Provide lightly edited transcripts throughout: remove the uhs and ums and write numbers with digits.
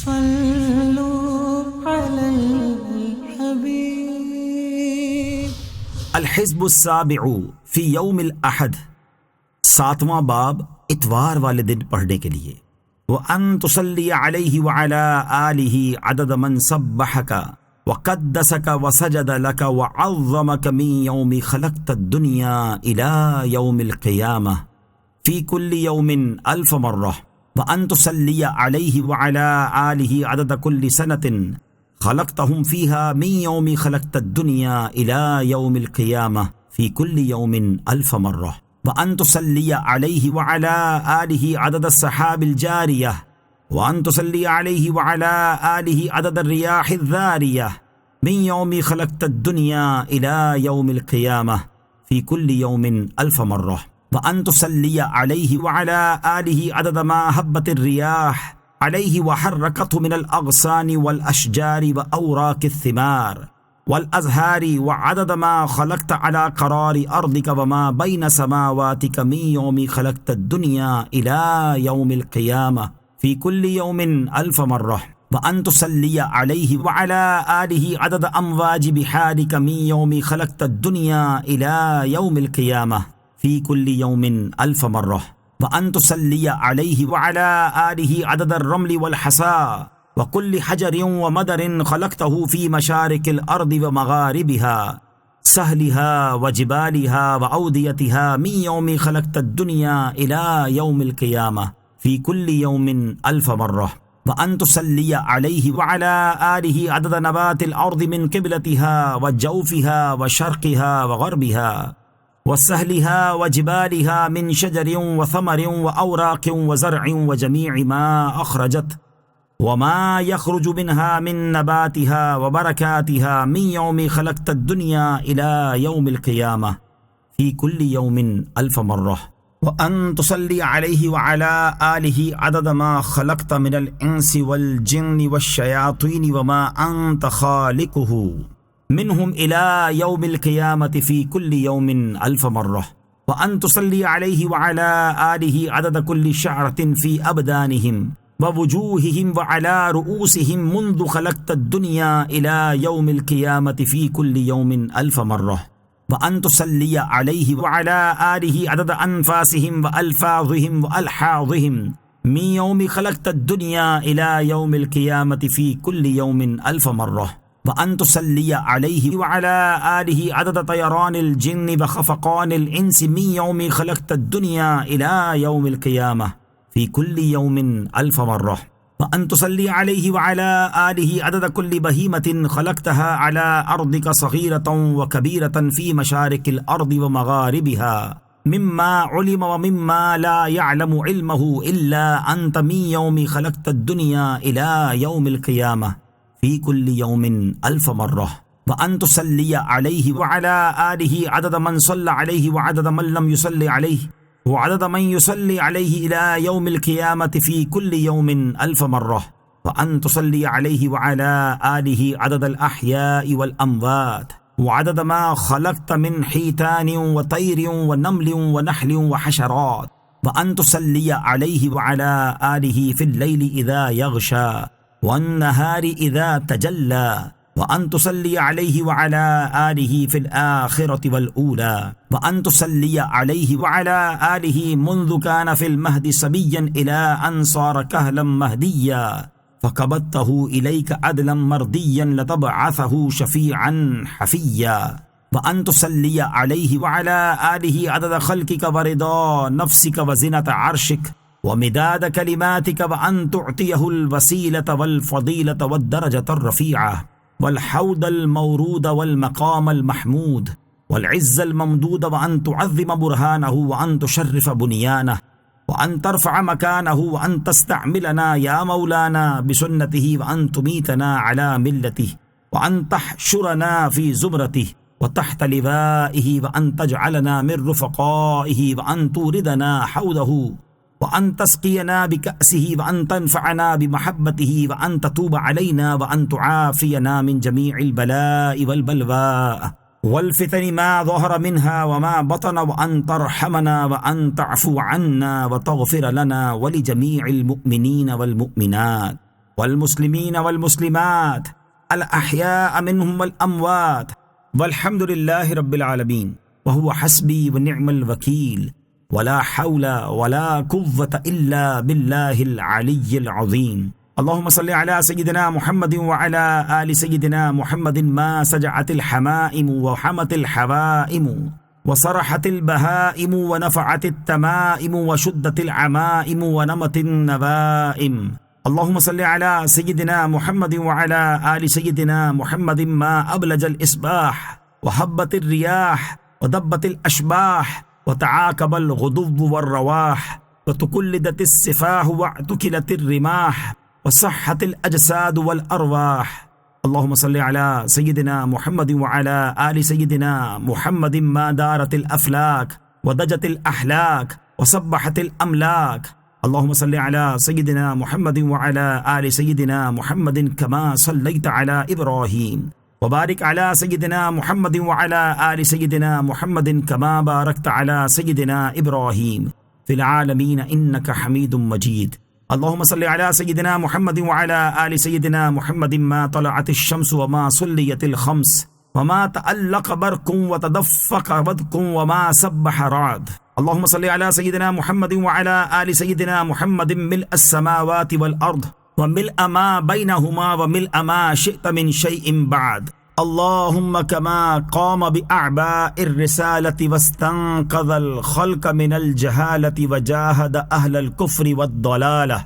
صلوا على الحبيب۔ الحزب السابع فی یوم الاحد، 7واں باب اتوار والے دن پڑھنے کے لیے۔ وَأَن تُصَلِّيَ عَلَيْهِ وَعَلَىٰ آلِهِ عَدَدَ مَنْ سَبَّحَكَ وَقَدَّسَكَ وَسَجَدَ لَكَ وَعَظَّمَكَ مِنْ يَوْمِ خَلَقْتَ الدُّنْيَا إِلَىٰ يَوْمِ الْقِيَامَةِ فِي كُلِّ يَوْمٍ 1000 مرة، وَأَن تُصَلِّيَ عَلَيْهِ وَعَلَىٰ آلِهِ عَدَدَ كُلِّ سَنَةٍ خَلَقْتَهُمْ فِيهَا مِنْ يَوْمِ خَلَقْتَ الدُّنْيَا إِلَىٰ يَوْمِ الْقِيَامَةِ فِي كُلِّ يَوْمٍ 1000 مرة، وَأَن تُصَلِّيَ عَلَيْهِ وَعَلَىٰ آلِهِ عَدَدَ السَّحَابِ الْجَارِيَةِ، وَأَن تُصَلِّيَ عَلَيْهِ وَعَلَىٰ آلِهِ عَدَدَ الرِّيَاحِ الذَّارِيَةِ مِنْ يَوْمِ خَلَقْتَ الدُّنْيَا إِلَىٰ يَوْمِ الْقِيَامَةِ فِي كُلِّ يَوْمٍ 1000 مرة، وَأن تُصَلِّيَ عَلَيْهِ وَعَلَىٰ آلِهِ عَدَدَ مَا هَبَّتِ الرِّيَاحُ عَلَيْهِ وَحَرَّكَتْهُ مِنَ الْأَغْصَانِ وَالْأَشْجَارِ وَأَوْرَاقِ الثِّمَارِ والأزهار، وعدد ما خلقت على قرار أرضك وما بين سماواتك من يوم خلقت الدنيا إلى يوم القيامة في كل يوم 1000 مرة، وأن تصلي عليه وعلى آله عدد أمواج بحارك من يوم خلقت الدنيا إلى يوم القيامة في كل يوم 1000 مرة، وأن تصلي عليه وعلى آله عدد الرمل والحصى وكل حجر ومدر خلقته في مشارق الأرض ومغاربها، سهلها وجبالها وأوديتها من يوم خلقت الدنيا إلى يوم القيامة في كل يوم 1000 مرة، وأن تصلي عليه وعلى آله عدد نبات الأرض من قبلتها وجوفها وشرقها وغربها وسهلها وجبالها من شجر وثمر وأوراق وزرع وجميع ما أخرجت وما يخرج منها من نباتها وبركاتها من يوم خلقت الدنيا إلى يوم القيامة في كل يوم 1000 مرة، وأن تصلي عليه وعلى آله عدد ما خلقت من الإنس والجن والشياطين وما أنت خالقه منهم إلى يوم القيامة في كل يوم 1000 مرة، وأن تصلي عليه وعلى آله عدد كل شعرة في أبدانهم ووجوههم وعلى رؤوسهم منذ خلقت الدنيا إلى يوم القيامة في كل يوم 1000 مرة، وأن تصلي عليه وعلى آله عدد أنفاسهم وألفاظهم وألحاظهم من يوم خلقت الدنيا إلى يوم القيامة في كل يوم 1000 مرة، وأن تصلي عليه وعلى آله عدد طيران الجن وخفقان الإنس من يوم خلقت الدنيا إلى يوم القيامة في كل يوم 1000 مرة، وأن تصلي عليه وعلى آله عدد كل بهيمة خلقتها على أرضك صغيرة وكبيرة في مشارق الأرض ومغاربها مما علم ومما لا يعلم علمه إلا أنت من يوم خلقت الدنيا إلى يوم القيامة في كل يوم 1000 مرة، وأن تصلي عليه وعلى آله عدد من صلى عليه وعدد من لم يصلي عليه وعدد من يصلي عليه إلى يوم القيامة في كل يوم 1000 مرة، وأن تصلي عليه وعلى آله عدد الأحياء والأموات وعدد ما خلقت من حيتان وطير ونمل ونحل وحشرات، وأن تصلي عليه وعلى آله في الليل إذا يغشى والنهار إذا تجلى، وأن تصلي عليه وعلى آله في الآخرة والأولى، وأن تصلي عليه وعلى آله منذ كان في المهد صبيا إلى أن صار كهلا مهديا فقبضته إليك عدلا مرضيا لتبعثه شفيعا حفيا، وأن تصلي عليه وعلى آله عدد خلقك ورضا نفسك وزنة عرشك ومداد كلماتك، وأن تعطيه الوسيلة والفضيلة والدرجة الرفيعة والحوض المورود والمقام المحمود والعز الممدود، وأن تعظم برهانه وأن تشرف بنيانه وأن ترفع مكانه وأن تستعملنا يا مولانا بسنته وأن تميتنا على ملته وأن تحشرنا في زمرته وتحت لوائه وأن تجعلنا من رفقائه وأن توردنا حوضه وأن تسقينا بكأسه وأن تنفعنا بمحبته وأن تتوب علينا وأن تعافينا من جميع البلاء والبلواء والفتن ما ظهر منها وما بطن، وأن ترحمنا وأن تعفو عنا وتغفر لنا ولجميع المؤمنين والمؤمنات والمسلمين والمسلمات الأحياء منهم والأموات والحمد لله رب العالمين وهو حسبي ونعم الوكيل ولا حول ولا قوة إلا بالله العلي العظيم. اللهم صل على سيدنا محمد وعلى آل سيدنا محمد ما سجعت الحمائم وحمت الحوائم وصرحت البهائم ونفعت التمائم وشدت العمائم ونمت النبائم. اللهم صل على سيدنا محمد وعلى آل سيدنا محمد ما أبلج الإصباح وهبت الرياح ودبت الأشباح وتعاقب الغدو والرواح وتكلدت السفاه واعتكلت الرماح وصحت الأجساد والأرواح. اللهم صل على سيدنا محمد وعلى آل سيدنا محمد ما دارت الأفلاك ودجت الأحلاك وسبحت الأملاك. اللهم صل على سيدنا محمد وعلى آل سيدنا محمد كما صليت على إبراهيم وبارك على سيدنا محمد وعلى آل سيدنا محمد كما باركت على سيدنا إبراهيم في العالمين إنك حميد مجيد. اللهم صل على سيدنا محمد وعلى آل سيدنا محمد ما طلعت الشمس وما صليت الخمس وما تألق برق وتدفق بدق وما سبح رعد. اللهم صل على سيدنا محمد وعلى آل سيدنا محمد ملء السماوات والأرض وملء ما بينهما وملء ما شئت من شيء بعد. اللهم كما قام بأعباء الرسالة واستنقذ الخلق من الجهالة وجاهد أهل الكفر والضلالة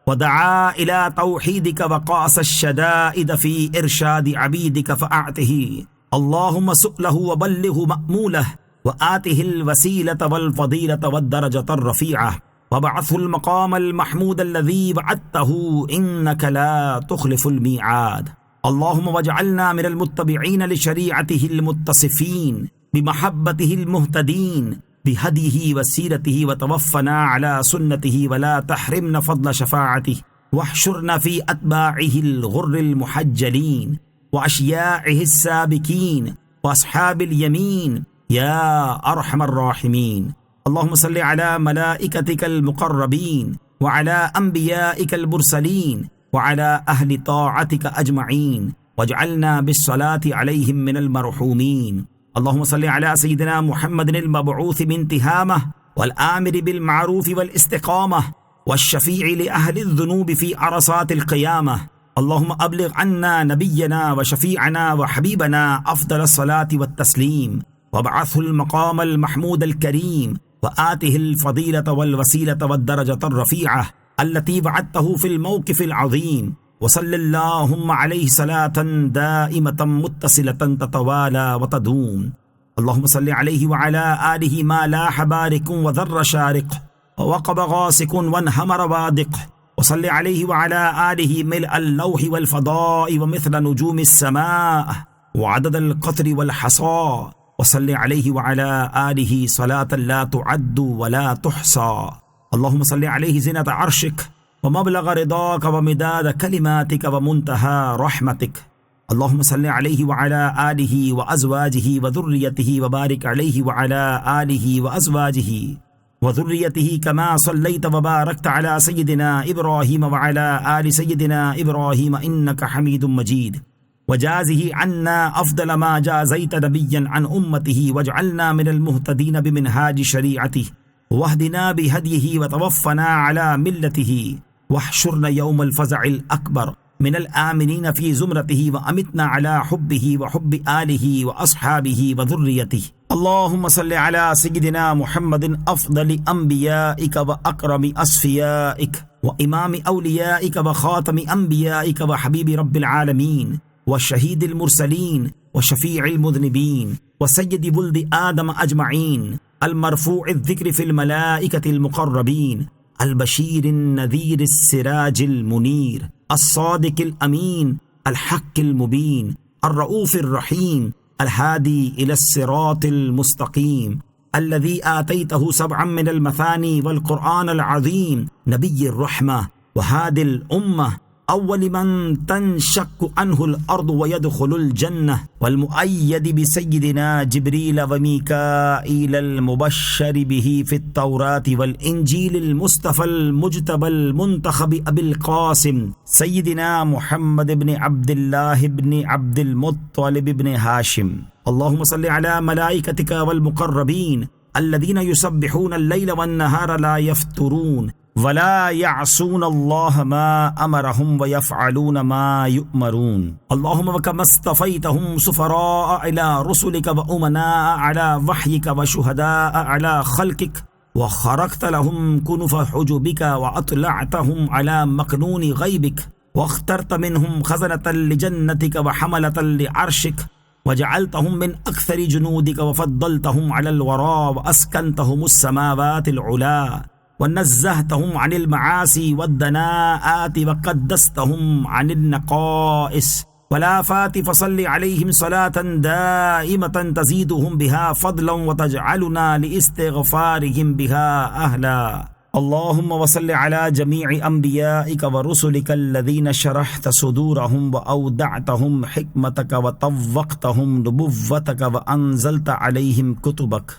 ودعا إلى توحيدك وقاس الشدائد في إرشاد عبيدك فأعته. اللهم سؤله وبلغه مأموله وآته الوسيلة والفضيلة والدرجة الرفيعة وبعثه المقام المحمود الذي بعثته إنك لا تخلف الميعاد. اللهم واجعلنا من المتبعين لشريعته المتصفين بمحبته المهتدين بهديه وسيرته وتوفنا على سنته ولا تحرمنا فضل شفاعته واحشرنا في أتباعه الغر المحجلين وأشياعه السابكين وأصحاب اليمين يا أرحم الراحمين. اللهم صل على ملائكتك المقربين وعلى أنبيائك المرسلين وعلى أهل طاعتك أجمعين واجعلنا بالصلاة عليهم من المرحومين. اللهم صل على سيدنا محمد المبعوث من تهامة والآمر بالمعروف والاستقامة والشفيع لأهل الذنوب في عرصات القيامة. اللهم أبلغ عنا نبينا وشفيعنا وحبيبنا أفضل الصلاة والتسليم وابعثه المقام المحمود الكريم وآته الفضيلة والوسيلة والدرجة الرفيعة التي وعدته في الموقف العظيم. وصل اللهم عليه صلاة دائمة متصلة تتوالى وتدوم. اللهم صل عليه وعلى آله ما لاح بارق وذر شارق ووقب غاسق وانهمر بادق. وصل عليه وعلى آله ملء اللوح والفضاء ومثل نجوم السماء وعدد القطر والحصى. وصل عليه وعلى آله صلاة لا تعد ولا تحصى. اللهم صل عليه زنة عرشك ومبلغ رضاك ومداد كلماتك ومنتهى رحمتك. اللهم صل عليه وعلى آله وأزواجه وذريته وبارك عليه وعلى آله وأزواجه وذريته كما صليت وباركت على سيدنا إبراهيم وعلى آل سيدنا إبراهيم إنك حميد مجيد. وجازه عنا أفضل ما جازيت نبيا عن أمته واجعلنا من المهتدين بمنهاج شريعته واهدنا بهديه وتوفنا على ملته واحشرنا يوم الفزع الأكبر من الآمنين في زمرته وأمتنا على حبه وحب آله وأصحابه وذريته. اللهم صل على سيدنا محمد أفضل أنبيائك وأكرم أصفيائك وإمام أوليائك وخاتم أنبيائك وحبيب رب العالمين وشهيد المرسلين وشفيع المذنبين وسيد ولد آدم أجمعين المرفوع الذكر في الملائكة المقربين البشير النذير السراج المنير الصادق الأمين الحق المبين الرؤوف الرحيم الهادي إلى الصراط المستقيم الذي آتيته 7 من المثاني والقرآن العظيم نبي الرحمة وهادي الأمة أول من تنشق عنه الأرض ويدخل الجنة، والمؤيد بسيدنا جبريل وميكائيل المبشر به في التوراة والإنجيل المصطفى المجتبى المنتخب أبي القاسم سيدنا محمد بن عبد الله بن عبد المطلب بن هاشم. اللهم صل على ملائكتك والمقربين الذين يسبحون الليل والنهار لا يفترون ولا يعصون الله ما أمرهم ويفعلون ما يؤمرون. اللهم وكما اصطفيتهم سفراء إلى رسلك وأمناء على وحيك وشهداء على خلقك، وخرقت لهم كنف حجبك وأطلعتهم على مكنون غيبك، واخترت منهم خزنة لجنتك وحملة لعرشك، وجعلتهم من أكثر جنودك وفضلتهم على الورى وأسكنتهم السماوات العلا، ونزهتهم عن المعاصي والدناءات وقدستهم عن النقائص والآفات، فصل عليهم صلاة دائمة تزيدهم بها فضلا وتجعلنا لاستغفارهم بها أهلا. اللهم وصل على جميع أنبيائك ورسلك الذين شرحت صدورهم وأودعتهم حكمتك وطوقتهم نبوتك وأنزلت عليهم كتبك،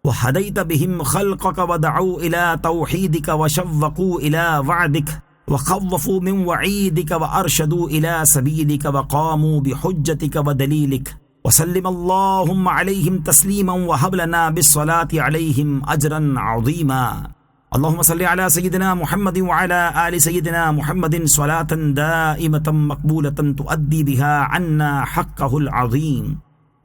وهديت بهم خلقك ودعوا إلى توحيدك وشوقوا إلى وعدك وخوفوا من وعيدك وأرشدوا إلى سبيلك وقاموا بحجتك ودليلك، وسلم اللهم عليهم تسليما وهب لنا بالصلاة عليهم أجرا عظيما. اللهم صل على سيدنا محمد وعلى آل سيدنا محمد صلاة دائمة مقبولة تؤدي بها عنا حقه العظيم.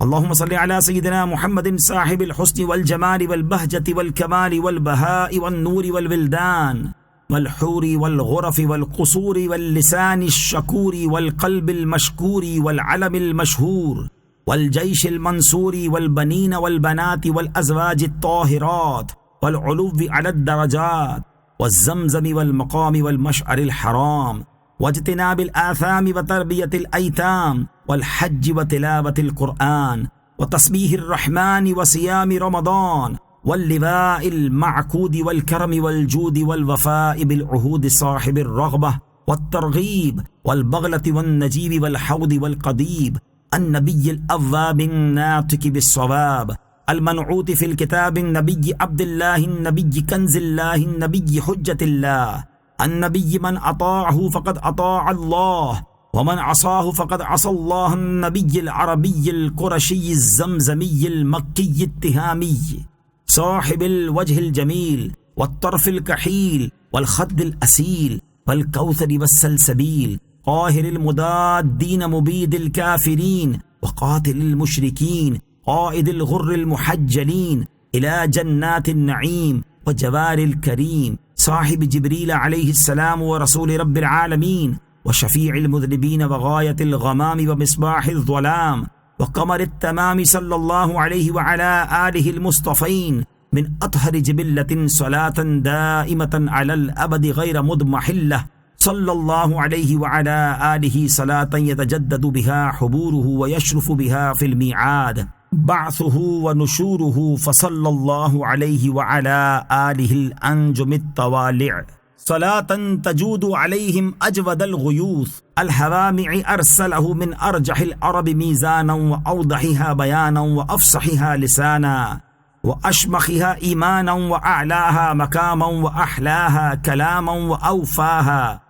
اللهم صل على سيدنا محمد صاحب الحسن والجمال والبهجة والكمال والبهاء والنور والولدان والحور والغرف والقصور واللسان الشكور والقلب المشكور والعلم المشهور والجيش المنصور والبنين والبنات والأزواج الطاهرات والعلو على الدرجات والزمزم والمقام والمشعر الحرام واجتناب الآثام وتربية الأيتام والحج وتلاوة القرآن وتسبيح الرحمن وصيام رمضان واللواء المعقود والكرم والجود والوفاء بالعهود صاحب الرغبة والترغيب والبغلة والنجيب والحوض والقضيب، النبي الأواب الناطق بالصواب المنعوت في الكتاب، النبي عبد الله، النبي كنز الله، النبي حجة الله، النبي من أطاعه فقد أطاع الله ومن عصاه فقد عصى الله، النبي العربي القرشي الزمزمي المكي التهامي صاحب الوجه الجميل والطرف الكحيل والخد الأسيل والكوثر والسلسبيل، قاهر المضادين مبيد الكافرين وقاتل المشركين، قائد الغر المحجلين إلى جنات النعيم وجوار الكريم، صاحب جبريل عليه السلام ورسول رب العالمين وشفيع المذنبين وغاية الغمام ومصباح الظلام وقمر التمام، صلى الله عليه وعلى آله المصطفين من أطهر جبلة، صلاة دائمة على الأبد غير مضمحلة، صلى الله عليه وعلى آله صلاة يتجدد بها حبوره ويشرف بها في الميعاد بعثه ونشوره، فصلى الله عليه وعلى آله الأنجم الطوالع صلاة تجود عليهم أجود الغيوث الهوامع، أرسله من أرجح العرب ميزانا وأوضحها بيانا وأفصحها لسانا وأشمخها إيمانا وأعلاها مكاما وأحلاها كلاما وأوفاها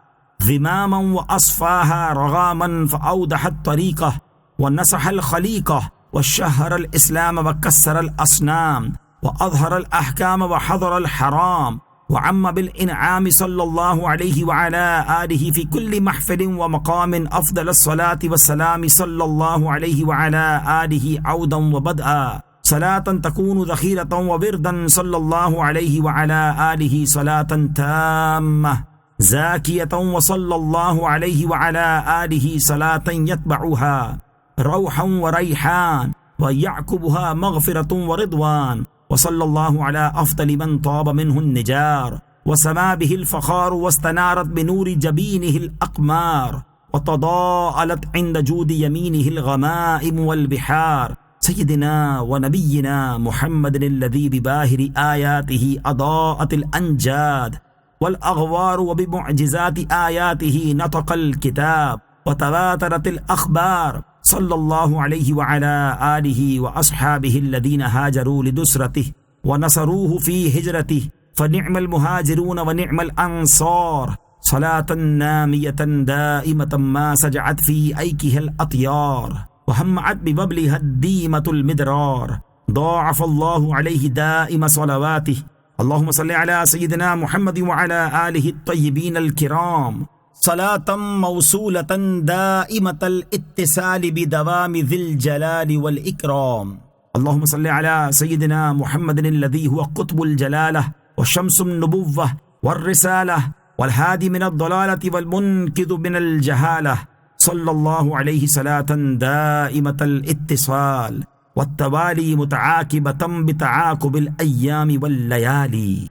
ذماما وأصفاها رغاما، فأوضح الطريقة ونصح الخليقة وشهر الإسلام وكسر الأصنام وأظهر الأحكام وحضر الحرام وعم بالإنعام، صلى الله عليه وعلى آله في كل محفل ومقام أفضل الصلاة والسلام، صلى الله عليه وعلى آله عودا وبدءا، صلاة تكون ذخيرة وبردا، صلى الله عليه وعلى آله صلاة تامة زاكية، وصلى الله عليه وعلى آله صلاة يتبعها روحا وريحان ويعقبها مغفرة ورضوان، وصلى الله على أفضل من طاب منه النجار وسما به الفخار واستنارت بنور جبينه الأقمار وتضاءلت عند جود يمينه الغمائم والبحار، سيدنا ونبينا محمد الذي بباهر آياته أضاءت الأنجاد والأغوار وبمعجزات آياته نطق الكتاب وتواترت الأخبار صلى الله عليه وعلى آله وأصحابه الذين هاجروا لنصرته ونصروه في هجرته فنعم المهاجرون ونعم الأنصار صلاة نامية دائمة ما سجعت في أيكها الأطيار وهمعت بببلها الديمة المدرار ضاعف الله عليه دائم صلواته اللهم صل على سيدنا محمد وعلى آله الطيبين الكرام صلاة موصولة دائمة الاتصال بدوام ذي الجلال والإكرام اللهم صل على سيدنا محمد الذي هو قطب الجلالة وشمس النبوة والرسالة والهادي من الضلالة والمنقذ من الجهالة صلى الله عليه صلاة دائمة الاتصال والتوالي متعاقبة بتعاقب الأيام والليالي